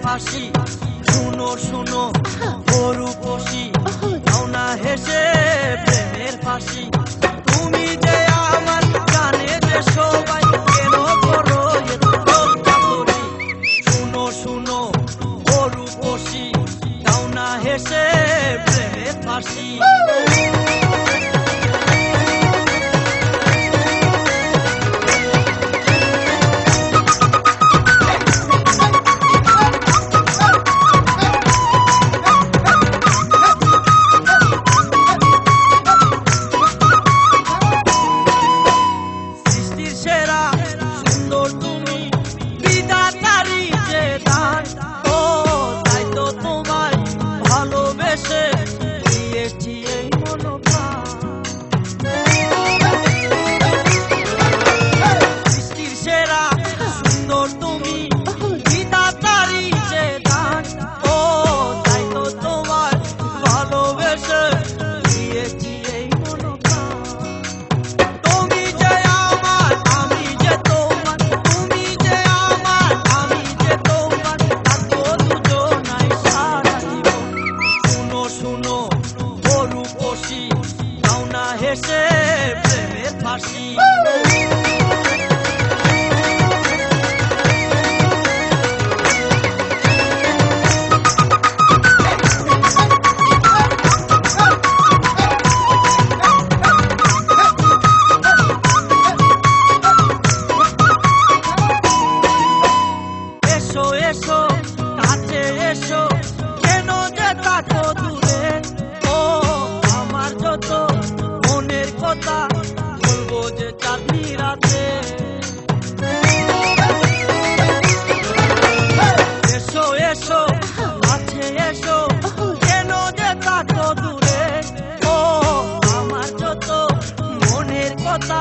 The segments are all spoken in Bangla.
ফাঁসি। শুনো শুনো ও রূপসী, দাও না হেসে প্রেমের ফাঁসি। তুমি যে আমার জানে যে সবাই, কেন করো এত লজ্জা করি। শুনো শুনো ও রূপসী, দাও না হেসে প্রেমের ফাঁসি। হেসে প্রেমের ফাঁসি। এসো এসো কাছে এসো, কেন যে থাকো দূরে। ও আমার যত মনের কথা বলবো যে চাঁদনি রাতে। এসো এসো কাছে এসো, কেন যে থাকো দূরে। ও আমার যত মনের কথা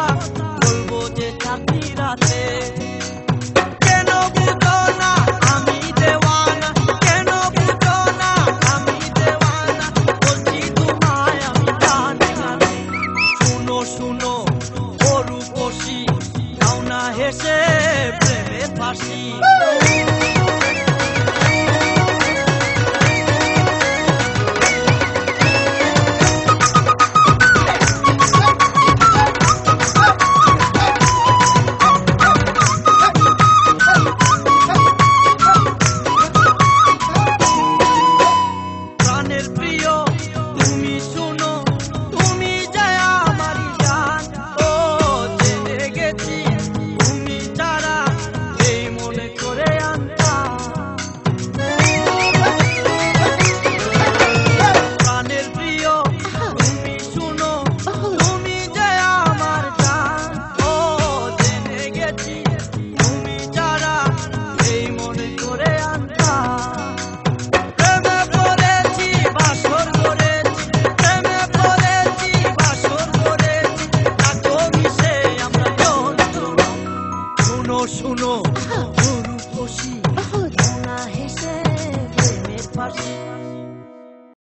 বলবো যে চাঁদনি রাতে। কেন বুঝো না আমি দেওয়ানা, কেন বুঝো না আমি দেওয়ানা, বলছি তোমায় আমি গানে গানে। শুনো শুনো ও রূপসী, দাও না হেসে প্রেমের ফাঁসি।